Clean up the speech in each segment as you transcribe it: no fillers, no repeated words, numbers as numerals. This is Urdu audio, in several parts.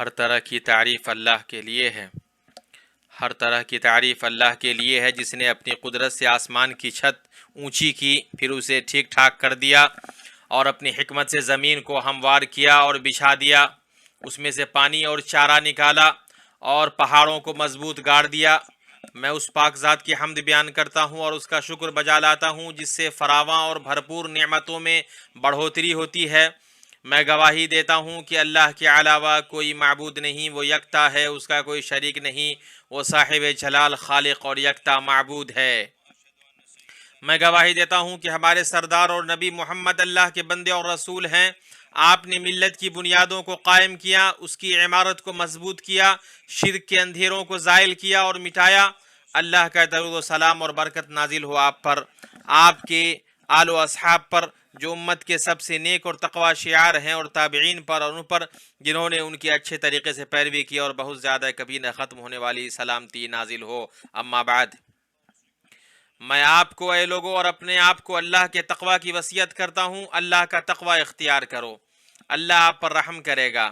ہر طرح کی تعریف اللہ کے لیے ہے۔ ہر طرح کی تعریف اللہ کے لیے ہے جس نے اپنی قدرت سے آسمان کی چھت اونچی کی، پھر اسے ٹھیک ٹھاک کر دیا، اور اپنی حکمت سے زمین کو ہموار کیا اور بچھا دیا، اس میں سے پانی اور چارہ نکالا اور پہاڑوں کو مضبوط گاڑ دیا۔ میں اس پاک ذات کی حمد بیان کرتا ہوں اور اس کا شکر بجا لاتا ہوں جس سے فراواں اور بھرپور نعمتوں میں بڑھوتری ہوتی ہے۔ میں گواہی دیتا ہوں کہ اللہ کے علاوہ کوئی معبود نہیں، وہ یکتا ہے، اس کا کوئی شریک نہیں، وہ صاحب جلال، خالق اور یکتا معبود ہے۔ میں گواہی دیتا ہوں کہ ہمارے سردار اور نبی محمد اللہ کے بندے اور رسول ہیں۔ آپ نے ملت کی بنیادوں کو قائم کیا، اس کی عمارت کو مضبوط کیا، شرک کے اندھیروں کو زائل کیا اور مٹایا۔ اللہ کا درود و سلام اور برکت نازل ہو آپ پر، آپ کے آل و اصحاب پر جو امت کے سب سے نیک اور تقوی شعار ہیں، اور تابعین پر اور ان پر جنہوں نے ان کی اچھے طریقے سے پیروی کی، اور بہت زیادہ کبھی نہ ختم ہونے والی سلامتی نازل ہو۔ اما بعد، میں آپ کو اے لوگوں اور اپنے آپ کو اللہ کے تقوی کی وصیت کرتا ہوں۔ اللہ کا تقوی اختیار کرو، اللہ آپ پر رحم کرے گا۔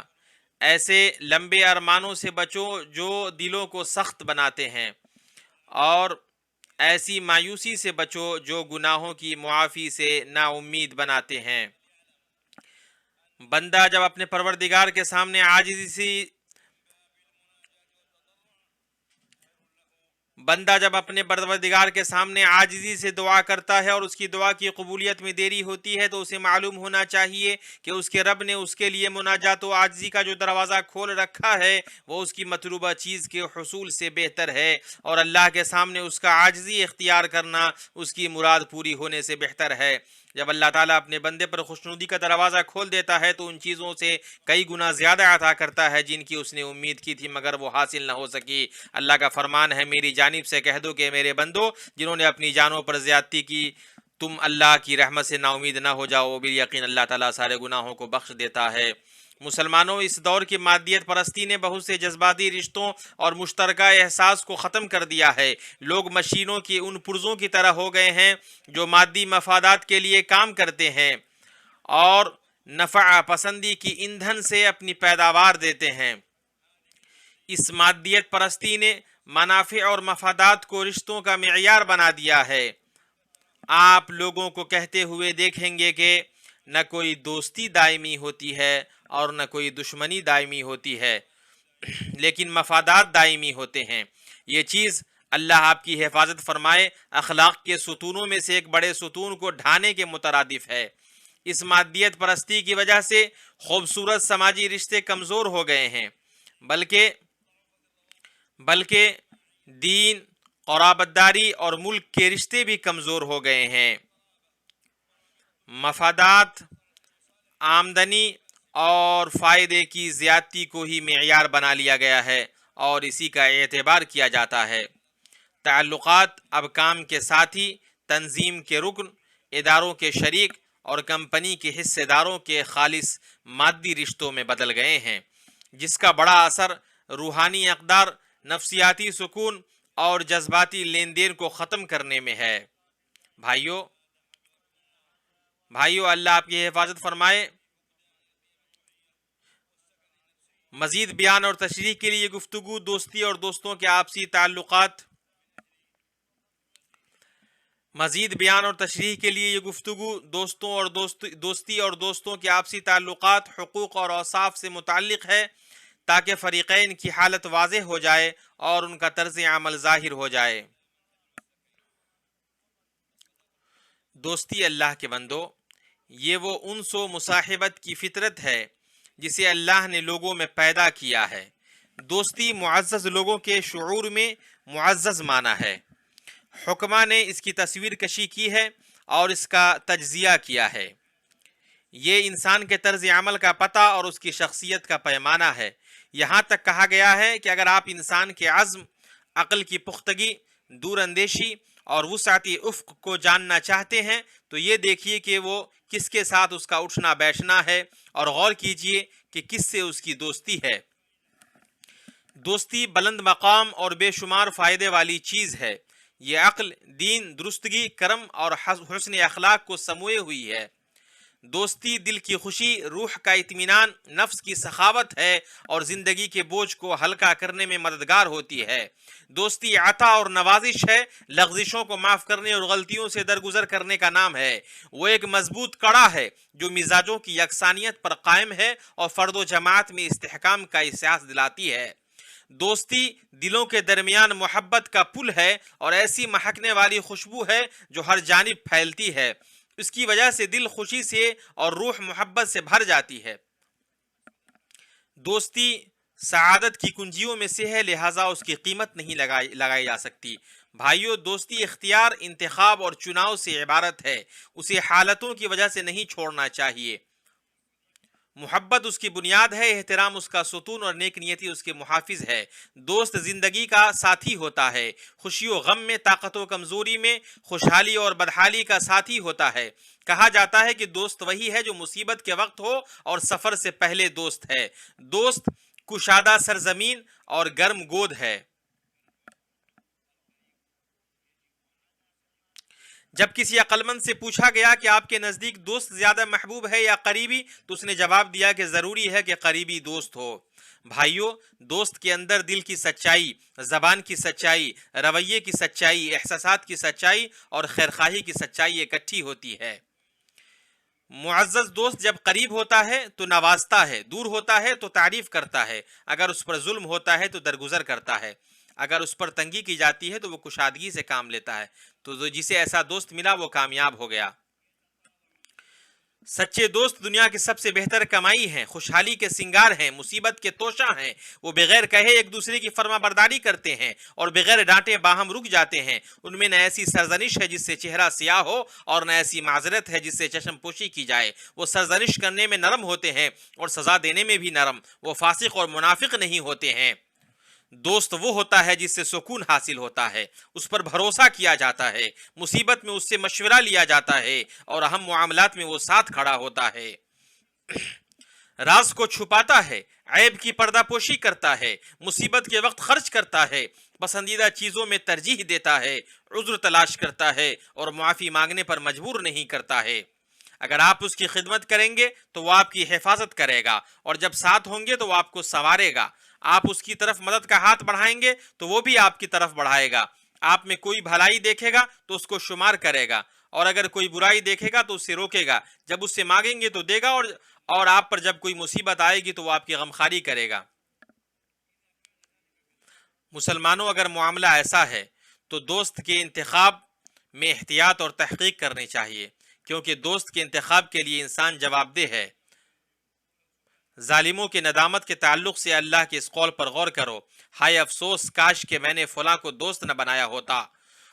ایسے لمبے ارمانوں سے بچو جو دلوں کو سخت بناتے ہیں، اور ایسی مایوسی سے بچو جو گناہوں کی معافی سے نا امید بناتے ہیں۔ بندہ جب اپنے پروردگار کے سامنے عاجزی سے دعا کرتا ہے اور اس کی دعا کی قبولیت میں دیری ہوتی ہے، تو اسے معلوم ہونا چاہیے کہ اس کے رب نے اس کے لیے مناجات و عاجزی کا جو دروازہ کھول رکھا ہے وہ اس کی مطلوبہ چیز کے حصول سے بہتر ہے، اور اللہ کے سامنے اس کا عاجزی اختیار کرنا اس کی مراد پوری ہونے سے بہتر ہے۔ جب اللہ تعالیٰ اپنے بندے پر خوشنودی کا دروازہ کھول دیتا ہے تو ان چیزوں سے کئی گنا زیادہ عطا کرتا ہے جن کی اس نے امید کی تھی مگر وہ حاصل نہ ہو سکی۔ اللہ کا فرمان ہے، میری جانب سے کہہ دو کہ میرے بندو جنہوں نے اپنی جانوں پر زیادتی کی، تم اللہ کی رحمت سے نا امید نہ ہو جاؤ، بالیقین اللہ تعالیٰ سارے گناہوں کو بخش دیتا ہے۔ مسلمانوں، اس دور کی مادیت پرستی نے بہت سے جذباتی رشتوں اور مشترکہ احساس کو ختم کر دیا ہے۔ لوگ مشینوں کی ان پرزوں کی طرح ہو گئے ہیں جو مادی مفادات کے لیے کام کرتے ہیں اور نفع پسندی کی ایندھن سے اپنی پیداوار دیتے ہیں۔ اس مادیت پرستی نے منافع اور مفادات کو رشتوں کا معیار بنا دیا ہے۔ آپ لوگوں کو کہتے ہوئے دیکھیں گے کہ نہ کوئی دوستی دائمی ہوتی ہے اور نہ کوئی دشمنی دائمی ہوتی ہے، لیکن مفادات دائمی ہوتے ہیں۔ یہ چیز اللہ آپ کی حفاظت فرمائے اخلاق کے ستونوں میں سے ایک بڑے ستون کو ڈھانے کے مترادف ہے۔ اس مادیت پرستی کی وجہ سے خوبصورت سماجی رشتے کمزور ہو گئے ہیں، بلکہ دین، قرابت داری اور ملک کے رشتے بھی کمزور ہو گئے ہیں۔ مفادات، آمدنی اور فائدے کی زیادتی کو ہی معیار بنا لیا گیا ہے اور اسی کا اعتبار کیا جاتا ہے۔ تعلقات اب کام کے ساتھی، تنظیم کے رکن، اداروں کے شریک اور کمپنی کے حصے داروں کے خالص مادی رشتوں میں بدل گئے ہیں، جس کا بڑا اثر روحانی اقدار، نفسیاتی سکون اور جذباتی لین دین کو ختم کرنے میں ہے۔ بھائیو، اللہ آپ کی حفاظت فرمائے۔ مزید بیان اور تشریح کے لیے گفتگو دوستی اور دوستوں کے آپسی تعلقات دوستی اور دوستوں کے آپسی تعلقات، حقوق اور اوصاف سے متعلق ہے تاکہ فریقین کی حالت واضح ہو جائے اور ان کا طرز عمل ظاہر ہو جائے۔ دوستی اللہ کے بندو، یہ وہ انس و مصاحبت کی فطرت ہے جسے اللہ نے لوگوں میں پیدا کیا ہے۔ دوستی معزز لوگوں کے شعور میں معزز معنی ہے۔ حکماء نے اس کی تصویر کشی کی ہے اور اس کا تجزیہ کیا ہے۔ یہ انسان کے طرز عمل کا پتہ اور اس کی شخصیت کا پیمانہ ہے۔ یہاں تک کہا گیا ہے کہ اگر آپ انسان کے عزم، عقل کی پختگی، دور اندیشی اور وسعتی افق کو جاننا چاہتے ہیں تو یہ دیکھیے کہ وہ کس کے ساتھ اس کا اٹھنا بیٹھنا ہے، اور غور کیجئے کہ کس سے اس کی دوستی ہے۔ دوستی بلند مقام اور بے شمار فائدے والی چیز ہے۔ یہ عقل، دین، درستگی، کرم اور حسن اخلاق کو سموئے ہوئی ہے۔ دوستی دل کی خوشی، روح کا اطمینان، نفس کی سخاوت ہے اور زندگی کے بوجھ کو ہلکا کرنے میں مددگار ہوتی ہے۔ دوستی عطا اور نوازش ہے، لغزشوں کو معاف کرنے اور غلطیوں سے درگزر کرنے کا نام ہے۔ وہ ایک مضبوط کڑا ہے جو مزاجوں کی یکسانیت پر قائم ہے اور فرد و جماعت میں استحکام کا احساس دلاتی ہے۔ دوستی دلوں کے درمیان محبت کا پل ہے اور ایسی مہکنے والی خوشبو ہے جو ہر جانب پھیلتی ہے۔ اس کی وجہ سے دل خوشی سے اور روح محبت سے بھر جاتی ہے۔ دوستی سعادت کی کنجیوں میں سے ہے، لہٰذا اس کی قیمت نہیں لگائی جا سکتی۔ بھائیو، دوستی اختیار، انتخاب اور چناؤ سے عبارت ہے۔ اسے حالتوں کی وجہ سے نہیں چھوڑنا چاہیے۔ محبت اس کی بنیاد ہے، احترام اس کا ستون اور نیک نیتی اس کے محافظ ہے۔ دوست زندگی کا ساتھی ہوتا ہے، خوشی و غم میں، طاقت و کمزوری میں، خوشحالی اور بدحالی کا ساتھی ہوتا ہے۔ کہا جاتا ہے کہ دوست وہی ہے جو مصیبت کے وقت ہو اور سفر سے پہلے دوست ہے۔ دوست کشادہ سرزمین اور گرم گود ہے۔ جب کسی عقل مند سے پوچھا گیا کہ آپ کے نزدیک دوست زیادہ محبوب ہے یا قریبی، تو اس نے جواب دیا کہ ضروری ہے کہ قریبی دوست ہو۔ بھائیو، دوست کے اندر دل کی سچائی، زبان کی سچائی، رویے کی سچائی، احساسات کی سچائی اور خیرخواہی کی سچائی اکٹھی ہوتی ہے۔ معزز دوست جب قریب ہوتا ہے تو نوازتا ہے، دور ہوتا ہے تو تعریف کرتا ہے، اگر اس پر ظلم ہوتا ہے تو درگزر کرتا ہے، اگر اس پر تنگی کی جاتی ہے تو وہ کشادگی سے کام لیتا ہے۔ تو جسے ایسا دوست ملا وہ کامیاب ہو گیا۔ سچے دوست دنیا کی سب سے بہتر کمائی ہیں، خوشحالی کے سنگار ہیں، مصیبت کے توشہ ہیں۔ وہ بغیر کہے ایک دوسرے کی فرما برداری کرتے ہیں اور بغیر ڈانٹے باہم رک جاتے ہیں۔ ان میں نہ ایسی سرزنش ہے جس سے چہرہ سیاہ ہو اور نہ ایسی معذرت ہے جس سے چشم پوشی کی جائے۔ وہ سرزنش کرنے میں نرم ہوتے ہیں اور سزا دینے میں بھی نرم۔ وہ فاسق اور منافق نہیں ہوتے ہیں۔ دوست وہ ہوتا ہے جس سے سکون حاصل ہوتا ہے، اس پر بھروسہ کیا جاتا ہے، مصیبت میں اس سے مشورہ لیا جاتا ہے اور اہم معاملات میں وہ ساتھ کھڑا ہوتا ہے۔ راز کو چھپاتا ہے، عیب کی پردہ پوشی کرتا ہے، مصیبت کے وقت خرچ کرتا ہے، پسندیدہ چیزوں میں ترجیح دیتا ہے، عذر تلاش کرتا ہے اور معافی مانگنے پر مجبور نہیں کرتا ہے۔ اگر آپ اس کی خدمت کریں گے تو وہ آپ کی حفاظت کرے گا، اور جب ساتھ ہوں گے تو وہ آپ کو سنوارے گا۔ آپ اس کی طرف مدد کا ہاتھ بڑھائیں گے تو وہ بھی آپ کی طرف بڑھائے گا۔ آپ میں کوئی بھلائی دیکھے گا تو اس کو شمار کرے گا، اور اگر کوئی برائی دیکھے گا تو اس سے روکے گا۔ جب اس سے مانگیں گے تو دے گا، اور آپ پر جب کوئی مصیبت آئے گی تو وہ آپ کی غمخواری کرے گا۔ مسلمانوں، اگر معاملہ ایسا ہے تو دوست کے انتخاب میں احتیاط اور تحقیق کرنی چاہیے، کیونکہ دوست کے انتخاب کے لیے انسان جواب دہ ہے۔ ظالموں کے ندامت کے تعلق سے اللہ کے اس قول پر غور کرو، ہائے افسوس، کاش کہ میں نے فلاں کو دوست نہ بنایا ہوتا،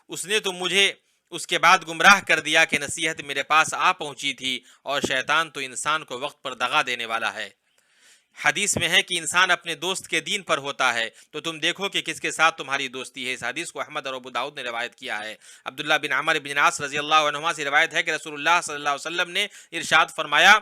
اس نے تو مجھے اس کے بعد گمراہ کر دیا کہ نصیحت میرے پاس آ پہنچی تھی، اور شیطان تو انسان کو وقت پر دغا دینے والا ہے۔ حدیث میں ہے کہ انسان اپنے دوست کے دین پر ہوتا ہے، تو تم دیکھو کہ کس کے ساتھ تمہاری دوستی ہے۔ اس حدیث کو احمد اور ابو داؤد نے روایت کیا ہے۔ عبداللہ بن عمر بن عاص رضی اللہ عنہما سے روایت ہے کہ رسول اللہ صلی اللہ علیہ وسلم نے ارشاد فرمایا،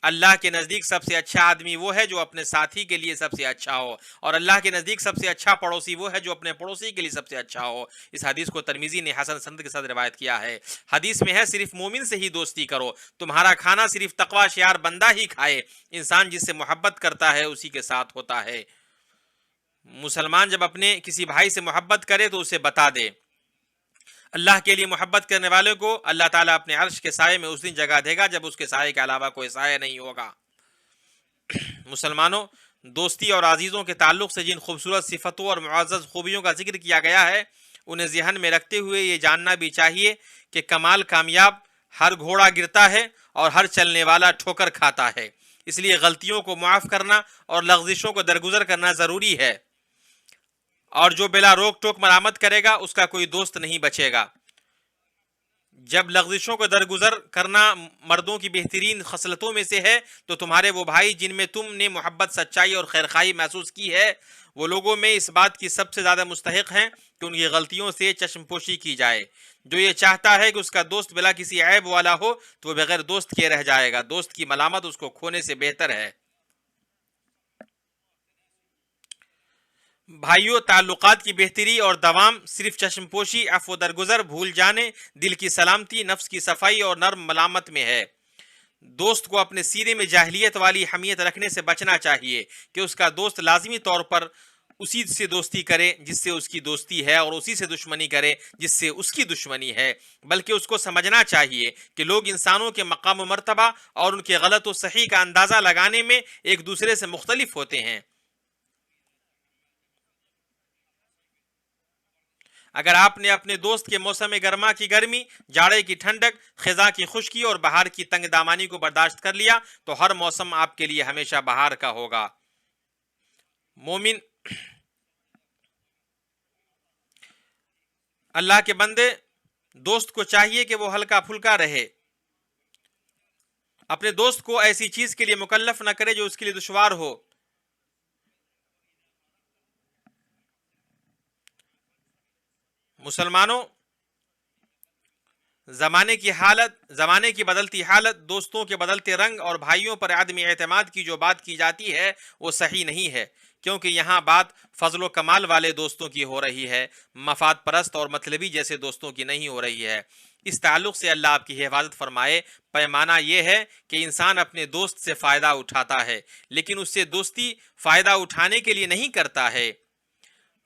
اللہ کے نزدیک سب سے اچھا آدمی وہ ہے جو اپنے ساتھی کے لیے سب سے اچھا ہو، اور اللہ کے نزدیک سب سے اچھا پڑوسی وہ ہے جو اپنے پڑوسی کے لیے سب سے اچھا ہو۔ اس حدیث کو ترمذی نے حسن سند کے ساتھ روایت کیا ہے۔ حدیث میں ہے، صرف مومن سے ہی دوستی کرو، تمہارا کھانا صرف تقوی شعار بندہ ہی کھائے، انسان جس سے محبت کرتا ہے اسی کے ساتھ ہوتا ہے۔ مسلمان جب اپنے کسی بھائی سے محبت کرے تو اسے بتا دے۔ اللہ کے لیے محبت کرنے والے کو اللہ تعالیٰ اپنے عرش کے سائے میں اس دن جگہ دے گا جب اس کے سائے کے علاوہ کوئی سایہ نہیں ہوگا۔ مسلمانوں، دوستی اور عزیزوں کے تعلق سے جن خوبصورت صفتوں اور معزز خوبیوں کا ذکر کیا گیا ہے، انہیں ذہن میں رکھتے ہوئے یہ جاننا بھی چاہیے کہ کمال کامیاب، ہر گھوڑا گرتا ہے اور ہر چلنے والا ٹھوکر کھاتا ہے، اس لیے غلطیوں کو معاف کرنا اور لغزشوں کو درگزر کرنا ضروری ہے، اور جو بلا روک ٹوک مرامت کرے گا اس کا کوئی دوست نہیں بچے گا۔ جب لغزشوں کو درگزر کرنا مردوں کی بہترین خصلتوں میں سے ہے، تو تمہارے وہ بھائی جن میں تم نے محبت، سچائی اور خیرخواہی محسوس کی ہے، وہ لوگوں میں اس بات کی سب سے زیادہ مستحق ہیں کہ ان کی غلطیوں سے چشم پوشی کی جائے۔ جو یہ چاہتا ہے کہ اس کا دوست بلا کسی عیب والا ہو تو وہ بغیر دوست کے رہ جائے گا۔ دوست کی ملامت اس کو کھونے سے بہتر ہے۔ بھائیو، تعلقات کی بہتری اور دوام صرف چشم پوشی، عفو درگزر، بھول جانے، دل کی سلامتی، نفس کی صفائی اور نرم ملامت میں ہے۔ دوست کو اپنے سینے میں جاہلیت والی حمیت رکھنے سے بچنا چاہیے کہ اس کا دوست لازمی طور پر اسی سے دوستی کرے جس سے اس کی دوستی ہے، اور اسی سے دشمنی کرے جس سے اس کی دشمنی ہے، بلکہ اس کو سمجھنا چاہیے کہ لوگ انسانوں کے مقام و مرتبہ اور ان کے غلط و صحیح کا اندازہ لگانے میں ایک دوسرے سے مختلف ہوتے ہیں۔ اگر آپ نے اپنے دوست کے موسم گرما کی گرمی، جاڑے کی ٹھنڈک، خزاں کی خشکی اور بہار کی تنگ دامانی کو برداشت کر لیا تو ہر موسم آپ کے لیے ہمیشہ بہار کا ہوگا۔ مومن اللہ کے بندے، دوست کو چاہیے کہ وہ ہلکا پھلکا رہے، اپنے دوست کو ایسی چیز کے لیے مکلف نہ کرے جو اس کے لیے دشوار ہو۔ مسلمانوں، زمانے کی بدلتی حالت، دوستوں کے بدلتے رنگ اور بھائیوں پر عدم اعتماد کی جو بات کی جاتی ہے وہ صحیح نہیں ہے، کیونکہ یہاں بات فضل و کمال والے دوستوں کی ہو رہی ہے، مفاد پرست اور مطلبی جیسے دوستوں کی نہیں ہو رہی ہے۔ اس تعلق سے اللہ آپ کی حفاظت فرمائے۔ پیمانہ یہ ہے کہ انسان اپنے دوست سے فائدہ اٹھاتا ہے، لیکن اس سے دوستی فائدہ اٹھانے کے لیے نہیں کرتا ہے۔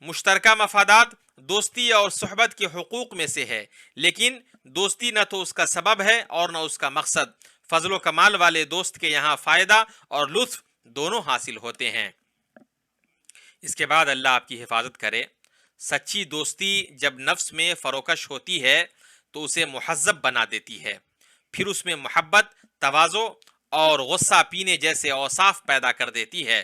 مشترکہ مفادات دوستی اور صحبت کے حقوق میں سے ہے، لیکن دوستی نہ تو اس کا سبب ہے اور نہ اس کا مقصد۔ فضل و کمال والے دوست کے یہاں فائدہ اور لطف دونوں حاصل ہوتے ہیں۔ اس کے بعد اللہ آپ کی حفاظت کرے، سچی دوستی جب نفس میں فروکش ہوتی ہے تو اسے مہذب بنا دیتی ہے، پھر اس میں محبت، تواضع اور غصہ پینے جیسے اوصاف پیدا کر دیتی ہے۔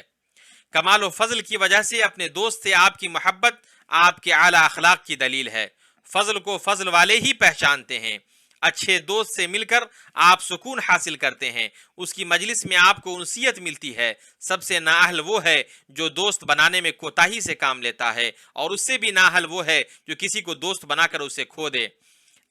کمال و فضل کی وجہ سے اپنے دوست سے آپ کی محبت آپ کے اعلیٰ اخلاق کی دلیل ہے۔ فضل کو فضل والے ہی پہچانتے ہیں۔ اچھے دوست سے مل کر آپ سکون حاصل کرتے ہیں، اس کی مجلس میں آپ کو انسیت ملتی ہے۔ سب سے نااہل وہ ہے جو دوست بنانے میں کوتاہی سے کام لیتا ہے، اور اس سے بھی نااہل وہ ہے جو کسی کو دوست بنا کر اسے کھو دے۔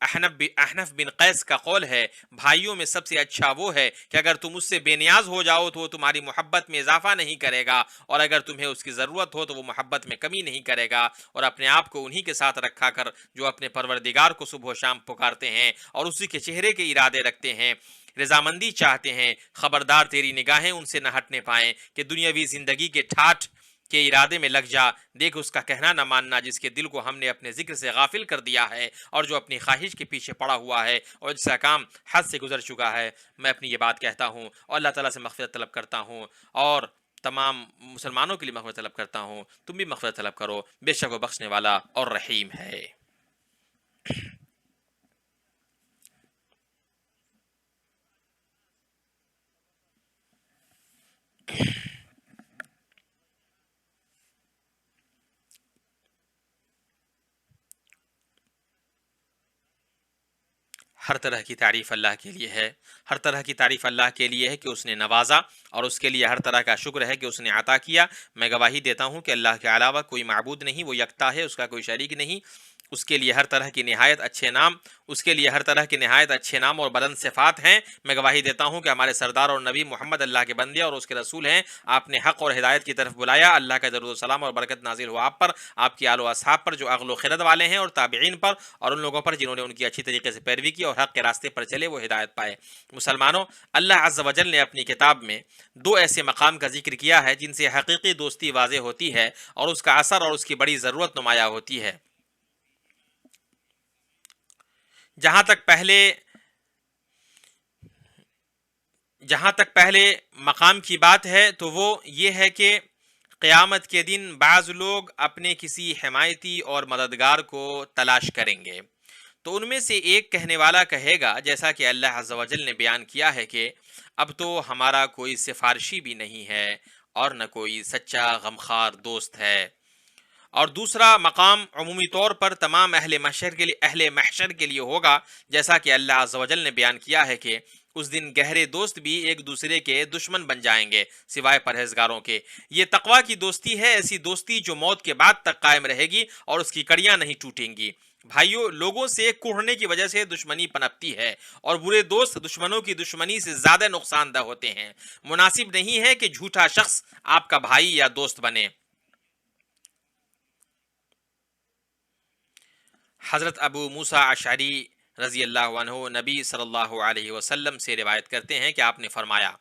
احنف بن قیس کا قول ہے، بھائیوں میں سب سے اچھا وہ ہے کہ اگر تم اس سے بے نیاز ہو جاؤ تو وہ تمہاری محبت میں اضافہ نہیں کرے گا، اور اگر تمہیں اس کی ضرورت ہو تو وہ محبت میں کمی نہیں کرے گا۔ اور اپنے آپ کو انہی کے ساتھ رکھا کر جو اپنے پروردگار کو صبح و شام پکارتے ہیں اور اسی کے چہرے کے ارادے رکھتے ہیں، رضامندی چاہتے ہیں، خبردار تیری نگاہیں ان سے نہ ہٹنے پائیں کہ دنیاوی زندگی کے ٹھاٹھ کے ارادے میں لگ جا۔ دیکھ اس کا کہنا نہ ماننا جس کے دل کو ہم نے اپنے ذکر سے غافل کر دیا ہے، اور جو اپنی خواہش کے پیچھے پڑا ہوا ہے اور جس کا کام حد سے گزر چکا ہے۔ میں اپنی یہ بات کہتا ہوں اور اللہ تعالیٰ سے مغفرت طلب کرتا ہوں، اور تمام مسلمانوں کے لیے مغفرت طلب کرتا ہوں۔ تم بھی مغفرت طلب کرو، بے شک وہ بخشنے والا اور رحیم ہے۔ ہر طرح کی تعریف اللہ کے لیے ہے، ہر طرح کی تعریف اللہ کے لیے ہے کہ اس نے نوازا، اور اس کے لیے ہر طرح کا شکر ہے کہ اس نے عطا کیا۔ میں گواہی دیتا ہوں کہ اللہ کے علاوہ کوئی معبود نہیں، وہ یکتا ہے، اس کا کوئی شریک نہیں۔ اس کے لیے ہر طرح کی نہایت اچھے نام، اس کے لیے ہر طرح کے نہایت اچھے نام اور بلند صفات ہیں۔ میں گواہی دیتا ہوں کہ ہمارے سردار اور نبی محمد اللہ کے بندے اور اس کے رسول ہیں۔ آپ نے حق اور ہدایت کی طرف بلایا۔ اللہ کا درود و سلام اور برکت نازل ہو آپ پر، آپ کی آل و اصحاب پر جو عقل و خرد والے ہیں، اور تابعین پر اور ان لوگوں پر جنہوں نے ان کی اچھی طریقے سے پیروی کی اور حق کے راستے پر چلے، وہ ہدایت پائے۔ مسلمانوں، اللہ عز و جل نے اپنی کتاب میں دو ایسے مقام کا ذکر کیا ہے جن سے حقیقی دوستی واضح ہوتی ہے اور اس کا اثر اور اس کی بڑی ضرورت نمایاں ہوتی ہے۔ جہاں تک پہلے مقام کی بات ہے تو وہ یہ ہے کہ قیامت کے دن بعض لوگ اپنے کسی حمایتی اور مددگار کو تلاش کریں گے، تو ان میں سے ایک کہنے والا کہے گا، جیسا کہ اللہ عز و جل نے بیان کیا ہے کہ اب تو ہمارا کوئی سفارشی بھی نہیں ہے اور نہ کوئی سچا غمخوار دوست ہے۔ اور دوسرا مقام عمومی طور پر تمام اہل محشر کے لیے ہوگا، جیسا کہ اللہ عز و جل نے بیان کیا ہے کہ اس دن گہرے دوست بھی ایک دوسرے کے دشمن بن جائیں گے سوائے پرہیزگاروں کے۔ یہ تقویٰ کی دوستی ہے، ایسی دوستی جو موت کے بعد تک قائم رہے گی اور اس کی کڑیاں نہیں ٹوٹیں گی۔ بھائیوں، لوگوں سے کوڑھنے کی وجہ سے دشمنی پنپتی ہے، اور برے دوست دشمنوں کی دشمنی سے زیادہ نقصان دہ ہوتے ہیں۔ مناسب نہیں ہے کہ جھوٹا شخص آپ کا بھائی یا دوست بنے۔ حضرت ابو موسیٰ اشعری رضی اللہ عنہ نبی صلی اللہ علیہ وسلم سے روایت کرتے ہیں کہ آپ نے فرمایا،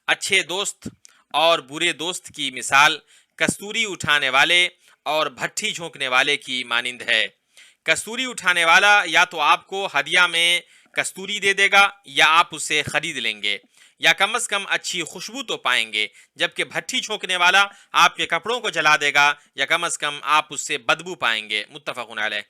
اچھے دوست اور برے دوست کی مثال کستوری اٹھانے والے اور بھٹی جھونکنے والے کی مانند ہے۔ کستوری اٹھانے والا یا تو آپ کو ہدیہ میں کستوری دے دے گا یا آپ اسے خرید لیں گے، یا کم از کم اچھی خوشبو تو پائیں گے، جبکہ بھٹی جھونکنے والا آپ کے کپڑوں کو جلا دے گا یا کم از کم آپ اس سے بدبو پائیں گے۔ متفق علیہ۔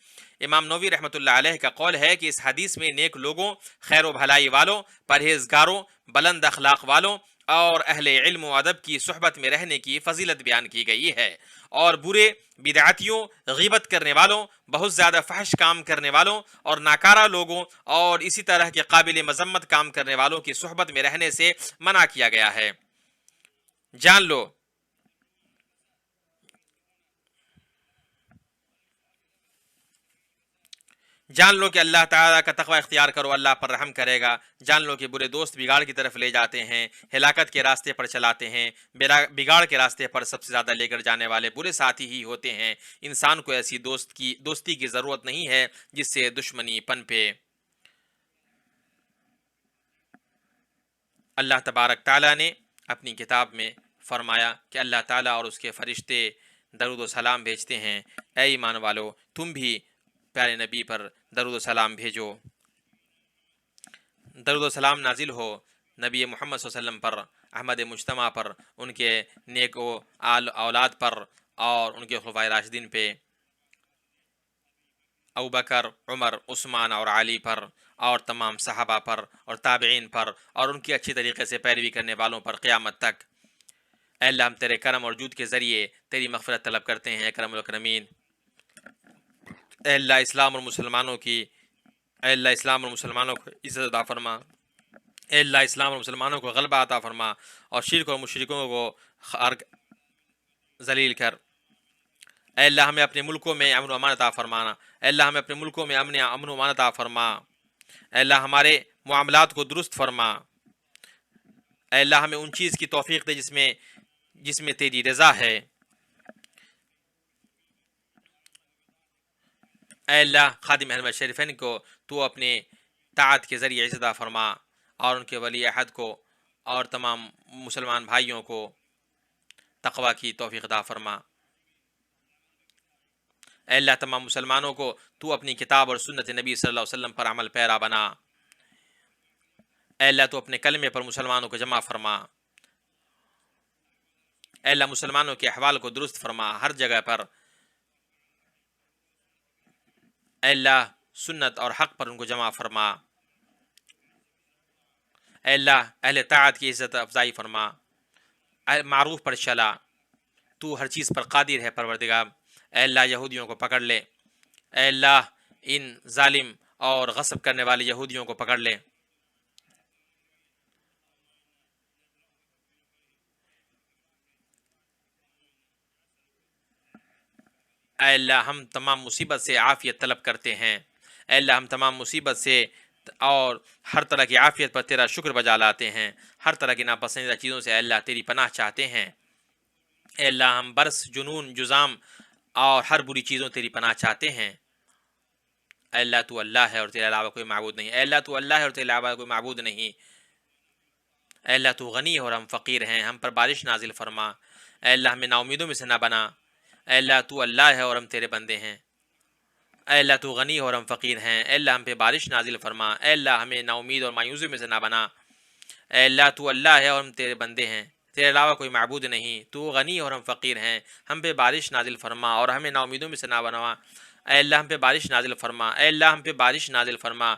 امام نووی رحمۃ اللہ علیہ کا قول ہے کہ اس حدیث میں نیک لوگوں، خیر و بھلائی والوں، پرہیزگاروں، بلند اخلاق والوں اور اہل علم و ادب کی صحبت میں رہنے کی فضیلت بیان کی گئی ہے، اور برے بدعتیوں، غیبت کرنے والوں، بہت زیادہ فحش کام کرنے والوں اور ناکارہ لوگوں اور اسی طرح کے قابل مذمت کام کرنے والوں کی صحبت میں رہنے سے منع کیا گیا ہے۔ جان لو جان لو کہ اللہ تعالیٰ کا تقوی اختیار کرو، اللہ پر رحم کرے گا۔ جان لو کہ برے دوست بگاڑ کی طرف لے جاتے ہیں، ہلاکت کے راستے پر چلاتے ہیں۔ بگاڑ کے راستے پر سب سے زیادہ لے کر جانے والے برے ساتھی ہی ہوتے ہیں۔ انسان کو ایسی دوستی کی ضرورت نہیں ہے جس سے دشمنی پنپے۔ اللہ تبارک تعالیٰ نے اپنی کتاب میں فرمایا کہ اللہ تعالیٰ اور اس کے فرشتے درود و سلام بھیجتے ہیں۔ اے ایمان والو، تم بھی پیارے نبی پر درود و سلام بھیجو۔ درود و سلام نازل ہو نبی محمد صلی اللہ علیہ وسلم پر، احمد مجتمع پر، ان کے نیک و اولاد پر اور ان کے خلفائے راشدین پہ، ابوبکر، عمر، عثمان اور علی پر، اور تمام صحابہ پر اور تابعین پر اور ان کی اچھی طریقے سے پیروی کرنے والوں پر قیامت تک۔ اے اللہ، ہم تیرے کرم اور جود کے ذریعے تیری مغفرت طلب کرتے ہیں، اکرم الاکرمین۔ اے اللہ، اسلام اور مسلمانوں کی اے اللہ اسلام اور مسلمانوں کو عزت عطا فرما۔ اے اللہ، اسلام اور مسلمانوں کو غلبہ عطا فرما اور شرک اور مشرکوں کو ذلیل کر۔ اے اللہ، ہمیں اپنے ملکوں میں امن و امان عطا فرمانا۔ اے اللہ، ہمیں اپنے ملکوں میں امن و امان عطا فرما۔ اے اللہ، ہمارے معاملات کو درست فرما۔ اے اللہ، ہمیں ان چیز کی توفیق دے جس میں تیری رضا ہے۔ اے اللہ، خادم حرمین شریفین کو تو اپنے طاعت کے ذریعے عزت عطا فرما، اور ان کے ولی عہد کو اور تمام مسلمان بھائیوں کو تقوی کی توفیق عطا فرما۔ اے اللہ، تمام مسلمانوں کو تو اپنی کتاب اور سنت نبی صلی اللہ علیہ وسلم پر عمل پیرا بنا۔ اے اللہ، تو اپنے کلمے پر مسلمانوں کو جمع فرما۔ اے اللہ، مسلمانوں کے احوال کو درست فرما ہر جگہ پر۔ اے اللہ، سنت اور حق پر ان کو جمع فرما۔ اے اللہ، اہل طاعت کی عزت افزائی فرما، معروف پر چلا، تو ہر چیز پر قادر ہے پروردگار۔ اے اللہ، یہودیوں کو پکڑ لے۔ اے اللہ، ان ظالم اور غصب کرنے والے یہودیوں کو پکڑ لے۔ اے اللہ، ہم تمام مصیبت سے عافیت طلب کرتے ہیں۔ اے اللہ، ہم تمام مصیبت سے اور ہر طرح کی عافیت پر تیرا شکر بجا لاتے ہیں، ہر طرح کی ناپسندیدہ چیزوں سے اے اللہ تیری پناہ چاہتے ہیں۔ اے اللہ، ہم برس، جنون، جزام اور ہر بری چیزوں تیری پناہ چاہتے ہیں۔ اے اللہ، تو اللہ ہے اور تیرے علاوہ کوئی معبود نہیں۔ اے اللہ، تو اللہ ہے اور تیرے علاوہ کوئی معبود نہیں۔ اے اللہ، تو غنی ہے اور ہم فقیر ہیں، ہم پر بارش نازل فرما۔ اے اللہ، ہمیں نا امیدوں میں سے نہ بنا۔ اے اللہ، تو اللہ ہے اور ہم تیرے بندے ہیں۔ اے اللہ، تو غنی اور ہم فقیر ہیں۔ اے اللہ، ہم پہ بارش نازل فرما۔ اے اللہ، ہمیں نا امید اور مایوسی میں سے نہ بنا۔ اے اللہ، تو اللہ ہے اور ہم تیرے بندے ہیں، تیرے علاوہ کوئی معبود نہیں۔ تو غنی اور ہم فقیر ہیں، ہم پہ بارش نازل فرما اور ہمیں نا امیدوں میں سے نہ بنوا۔ اے اللہ، ہم پہ بارش نازل فرما۔ اے اللہ، ہم پہ بارش نازل فرما۔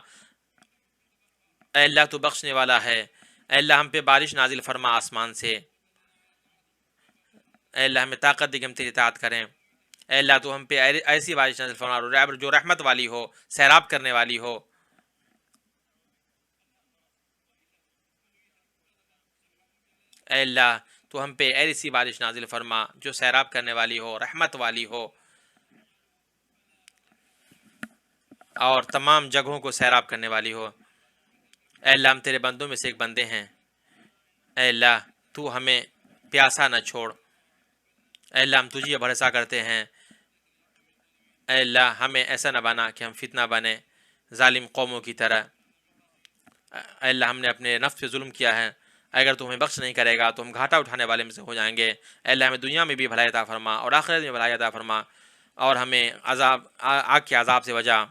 اے اللہ، تو بخشنے والا ہے۔ اے اللہ، ہم پہ بارش نازل فرما آسمان سے۔ اے اللہ، ہمیں طاقت دے کہ ہم تیری اطاعت کریں۔ اے اللہ، تو ہم پہ ایسی بارش نازل فرما جو رحمت والی ہو، سیراب کرنے والی ہو۔ اے اللہ، تو ہم پہ ایسی بارش نازل فرما جو سیراب کرنے والی ہو، رحمت والی ہو، اور تمام جگہوں کو سیراب کرنے والی ہو۔ اے اللہ، ہم تیرے بندوں میں سے ایک بندے ہیں۔ اے اللہ، تو ہمیں پیاسا نہ چھوڑ۔ اے اللہ، ہم تجھے بھروسہ کرتے ہیں۔ اے اللہ، ہمیں ایسا نہ بنا کہ ہم فتنہ بنے۔ ظالم قوموں کی طرح۔ اے اللہ ہم نے اپنے نفس پہ ظلم کیا ہے، اگر تو ہمیں بخش نہیں کرے گا تو ہم گھاٹا اٹھانے والے میں سے ہو جائیں گے۔ اے اللہ ہمیں دنیا میں بھی بھلائی عطا فرما اور آخرت میں بھلائی عطا فرما، اور ہمیں آگ کے عذاب سے بچا۔